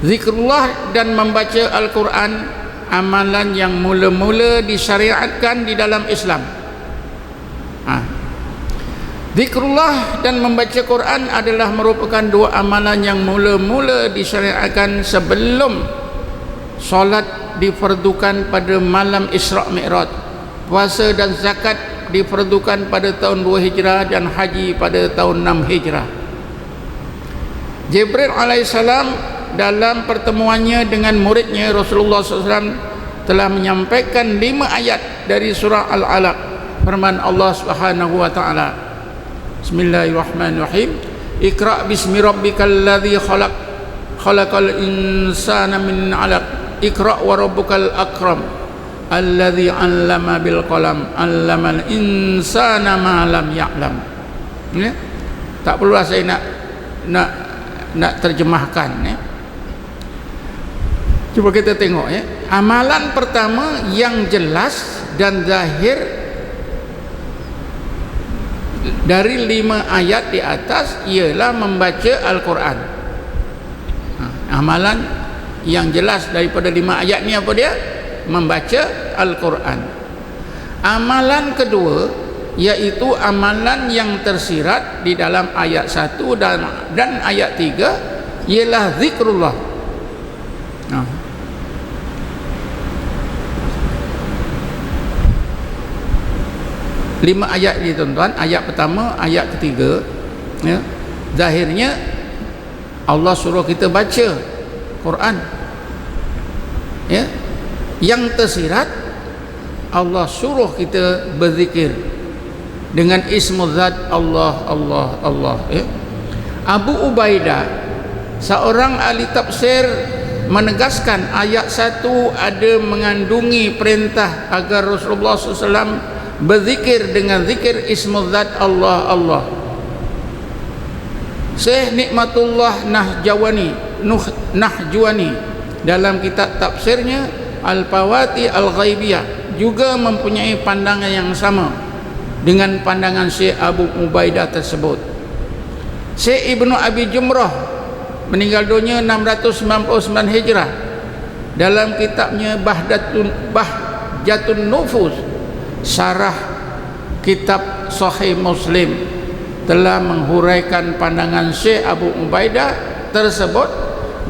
Zikrullah dan membaca Al-Quran amalan yang mula-mula disyariatkan di dalam Islam. Zikrullah dan membaca Quran adalah merupakan dua amalan yang mula-mula disyariatkan sebelum solat difardukan pada malam Isra' Mi'raj, puasa dan zakat difardukan pada tahun 2 Hijrah dan haji pada tahun 6 Hijrah. Jibril alaihissalam dalam pertemuannya dengan muridnya Rasulullah SAW telah menyampaikan 5 ayat dari surah Al-Alaq, firman Allah Subhanahu wa taala, Bismillahirrahmanirrahim, Iqra' bismi rabbikal ladzi khalaq, khalaqal insana min 'alaq, Iqra' wa rabbukal akram, alladzi 'allama bil qalam, 'allamal insana ma lam ya'lam. Ya? Tak perlulah saya nak terjemahkan, ya. Cuba kita tengok, ya. Amalan pertama yang jelas dan zahir dari 5 ayat di atas ialah membaca Al-Quran. Amalan yang jelas daripada 5 ayat ni apa dia? Membaca Al-Quran. Amalan kedua iaitu amalan yang tersirat di dalam ayat 1 dan ayat 3 ialah zikrullah. 5 ayat ni tuan-tuan, ayat pertama, ayat ketiga, ya, zahirnya Allah suruh kita baca Quran, ya. Yang tersirat Allah suruh kita berzikir dengan ismu zat Allah, Allah, Allah, ya. Abu Ubaidah, seorang ahli tafsir, menegaskan ayat 1 ada mengandungi perintah agar Rasulullah SAW berzikir dengan zikir ismu zat Allah, Allah. Syekh Nikmatullah Nahjuani dalam kitab tafsirnya Al-Fawati Al-Ghaibiyah juga mempunyai pandangan yang sama dengan pandangan Syekh Abu Ubaidah tersebut. Syekh Ibnu Abi Jumrah meninggal dunia 699 Hijrah, dalam kitabnya Bahjatun Nufus, syarah kitab Sahih Muslim, telah menghuraikan pandangan Syekh Abu Ubaidah tersebut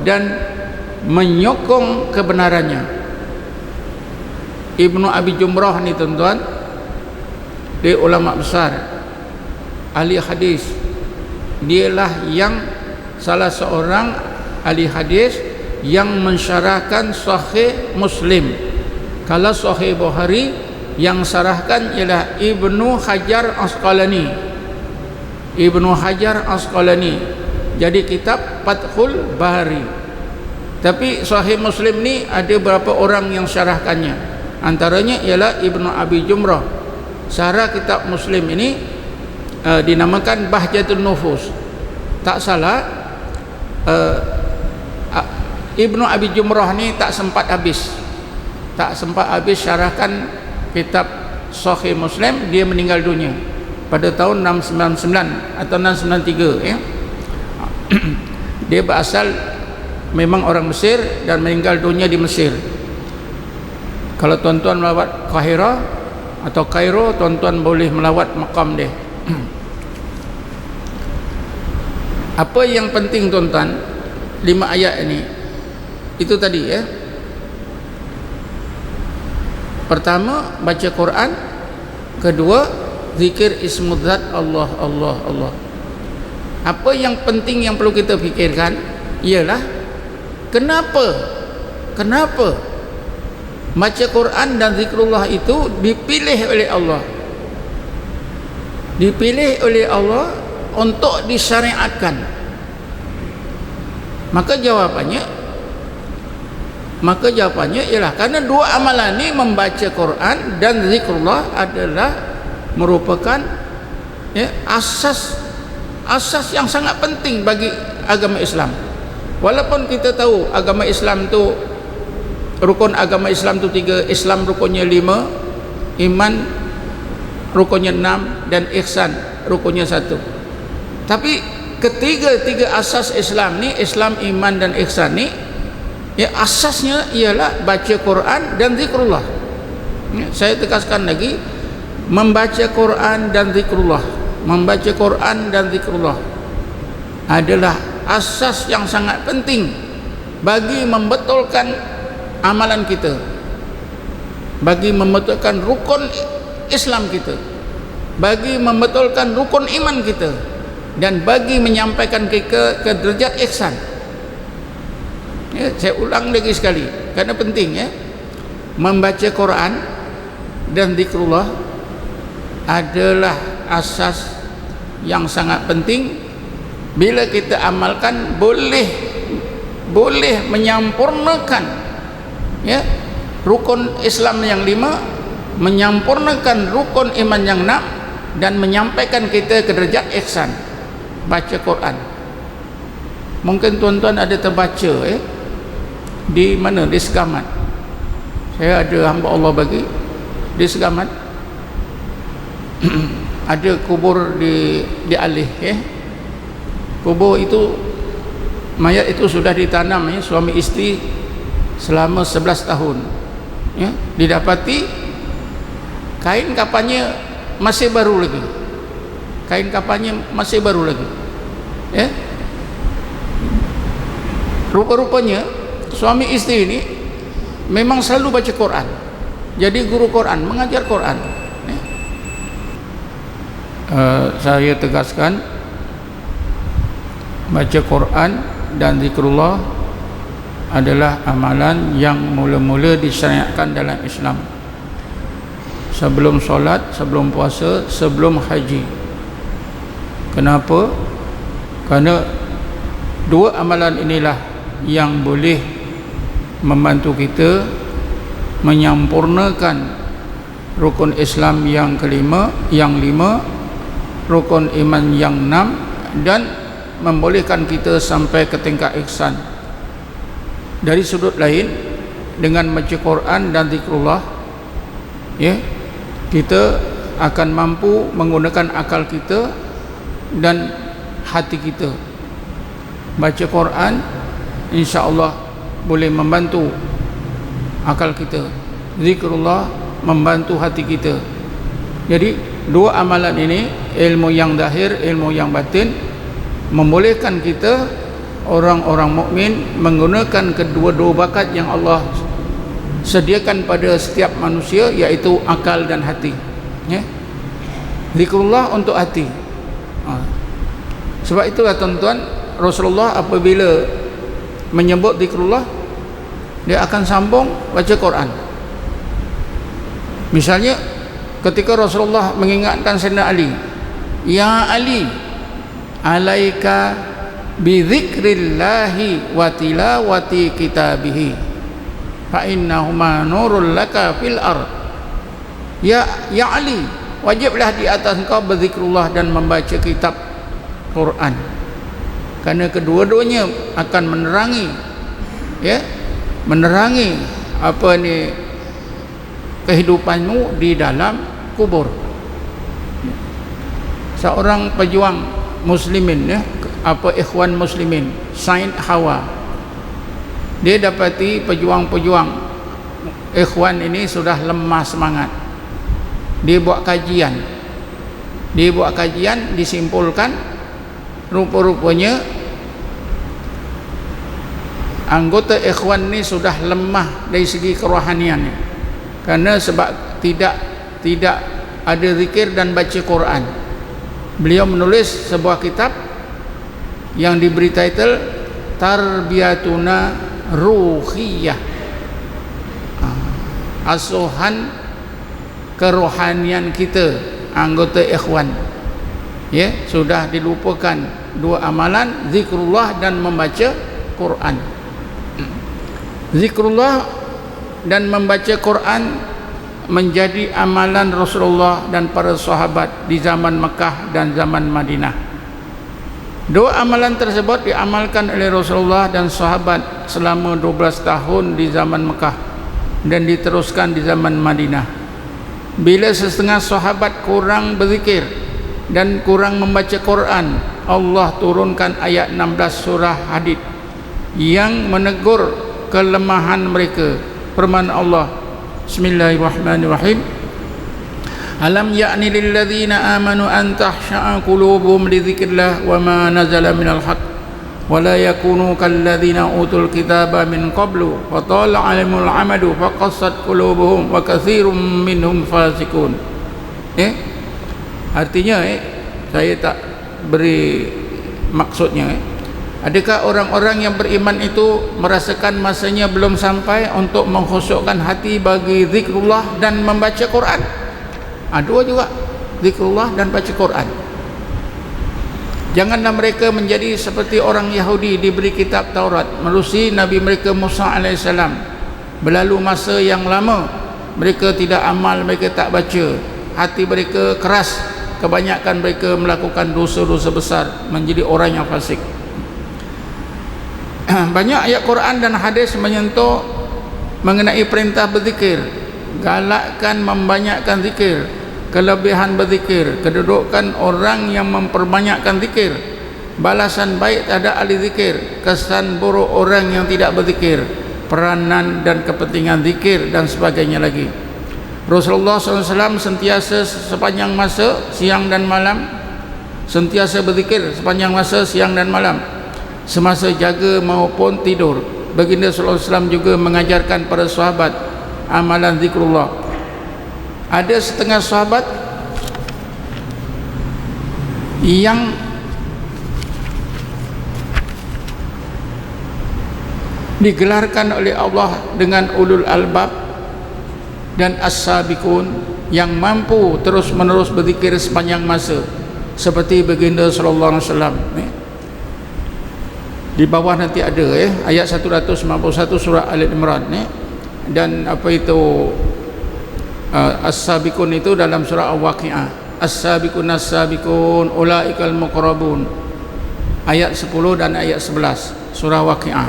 dan menyokong kebenarannya. Ibnu Abi Jumrah ni tuan-tuan, dia ulama besar, ahli hadis. Dialah yang salah seorang ahli hadis yang mensyarahkan Sahih Muslim. Kalau Sahih Bukhari yang syarahkan ialah Ibnu Hajar Asqalani. Ibnu Hajar Asqalani. Jadi kitab Fathul Bari. Tapi Sahih Muslim ni ada berapa orang yang syarahkannya. Antaranya ialah Ibnu Abi Jumrah. Syarah kitab Muslim ini dinamakan Bahjatun Nufus. Tak salah, Ibnu Abi Jumrah ni tak sempat habis syarahkan kitab Sahih Muslim. Dia meninggal dunia pada tahun 699 atau 693, ya. Dia berasal memang orang Mesir dan meninggal dunia di Mesir. Kalau tuan-tuan melawat Kahira atau Kairo, tuan-tuan boleh melawat makam dia. Apa yang penting tuan-tuan, 5 ayat ini itu tadi, ya. Pertama, baca Quran. Kedua, zikir ismu zat Allah, Allah, Allah. Apa yang penting yang perlu kita fikirkan ialah kenapa baca Quran dan zikrullah itu dipilih oleh Allah, dipilih oleh Allah untuk disyariatkan. Maka jawapannya ialah karena dua amalan ini, membaca Quran dan zikrullah, adalah merupakan, ya, asas yang sangat penting bagi agama Islam. Walaupun kita tahu agama Islam tu, rukun agama Islam tu 3, Islam rukunnya 5, iman rukunnya 6, dan ihsan rukunnya 1. Tapi tiga asas Islam ni, Islam, iman dan ihsan ni, Ya, asasnya ialah baca Quran dan zikrullah. Ya, saya tegaskan lagi, membaca Quran dan zikrullah, membaca Quran dan zikrullah adalah asas yang sangat penting bagi membetulkan amalan kita, bagi membetulkan rukun Islam kita, bagi membetulkan rukun iman kita, dan bagi menyampaikan kita ke derajat ihsan. Ya, saya ulang lagi sekali karena penting ya. Membaca Quran dan zikrullah adalah asas yang sangat penting. Bila kita amalkan boleh menyampurnakan ya rukun Islam yang 5, menyampurnakan rukun iman yang 6, dan menyampaikan kita ke derajat ihsan. Baca Quran. Mungkin tuan-tuan ada terbaca di mana? Di Segamat. Saya ada hamba Allah bagi di Segamat. Ada kubur di Alih kubur itu, mayat itu sudah ditanam suami isteri selama 11 tahun ya. Didapati kain kafannya masih baru lagi, kain kafannya masih baru lagi ya. Rupa-rupanya suami isteri ini memang selalu baca Quran, jadi guru Quran, mengajar Quran ya. Saya tegaskan, baca Quran dan zikrullah adalah amalan yang mula-mula disyariatkan dalam Islam. Sebelum solat, sebelum puasa, sebelum haji. Kenapa? Kerana dua amalan inilah yang boleh membantu kita menyampurnakan rukun Islam yang kelima, yang 5, rukun iman yang 6, dan membolehkan kita sampai ke tingkat ihsan. Dari sudut lain, dengan baca Quran dan zikrullah ya, kita akan mampu menggunakan akal kita dan hati kita. Baca Quran insya-Allah boleh membantu akal kita, zikrullah membantu hati kita. Jadi dua amalan ini, ilmu yang zahir, ilmu yang batin, membolehkan kita orang-orang mukmin menggunakan kedua-dua bakat yang Allah sediakan pada setiap manusia, iaitu akal dan hati ya. Zikrullah untuk hati. Sebab itulah tuan-tuan, Rasulullah apabila menyebut zikrullah, dia akan sambung baca Quran. Misalnya ketika Rasulullah mengingatkan Sayyidina Ali, ya Ali, alaika bi dzikrillahi wa tilawati kitabihi fa innahuma nurul laka fil ard. Ya Ali, wajiblah di atas engkau berzikrullah dan membaca kitab Quran, karena kedua-duanya akan menerangi ya, menerangi apa ni kehidupanmu di dalam kubur. Seorang pejuang muslimin ya, apa ikhwan muslimin, Said Hawa, dia dapati pejuang-pejuang ikhwan ini sudah lemah semangat. Dia buat kajian, disimpulkan rupa-rupanya anggota ikhwan ini sudah lemah dari segi kerohaniannya, karena sebab tidak ada zikir dan baca Quran. Beliau menulis sebuah kitab yang diberi title Tarbiyatuna Ruhiyah, asuhan kerohanian kita, anggota ikhwan ya. Sudah dilupakan dua amalan, zikrullah dan membaca Quran. Zikrullah dan membaca Quran menjadi amalan Rasulullah dan para sahabat di zaman Mekah dan zaman Madinah. Dua amalan tersebut diamalkan oleh Rasulullah dan sahabat selama 12 tahun di zaman Mekah dan diteruskan di zaman Madinah. Bila setengah sahabat kurang berzikir dan kurang membaca Quran, Allah turunkan ayat 16 surah Hadid yang menegur kelemahan mereka. Firman Allah, Bismillahirrahmanirrahim, alam ya'ni lilladzina amanu an tahsha'a qulubuhum li dzikrillah wa ma nazala minal haqq wa la yakunu kalladzina utul kitaba min qablu wa tala 'alaihimul amadu faqassat qulubuhum wa katsirum minhum fasiqun. Artinya saya tak beri maksudnya. Adakah orang-orang yang beriman itu merasakan masanya belum sampai untuk mengkhusyukkan hati bagi zikrullah dan membaca Quran? Dua juga, zikrullah dan baca Quran. Janganlah mereka menjadi seperti orang Yahudi diberi kitab Taurat menerusi Nabi mereka Musa AS. Berlalu masa yang lama, mereka tidak amal, mereka tak baca, hati mereka keras, kebanyakan mereka melakukan dosa-dosa besar, menjadi orang yang fasik. Banyak ayat Quran dan hadis menyentuh mengenai perintah berzikir, galakkan membanyakkan zikir, kelebihan berzikir, kedudukan orang yang memperbanyakkan zikir, balasan baik terhadap ahli zikir, kesan buruk orang yang tidak berzikir, peranan dan kepentingan zikir dan sebagainya lagi. Rasulullah SAW sentiasa sepanjang masa siang dan malam, sentiasa berzikir sepanjang masa siang dan malam, semasa jaga maupun tidur. Baginda sallallahu alaihi wasallam juga mengajarkan para sahabat amalan zikrullah. Ada setengah sahabat yang digelarkan oleh Allah dengan ulul albab dan as-sabiqun, yang mampu terus menerus berzikir sepanjang masa, seperti baginda sallallahu alaihi wasallam. Di bawah nanti ada ayat 191 surah Al-Imran dan apa itu as-sabiqun itu dalam surah Al-Waqi'ah. As-sabiqun as-sabiqun ulaikal muqarrabun, ayat 10 dan ayat 11 surah Waqi'ah.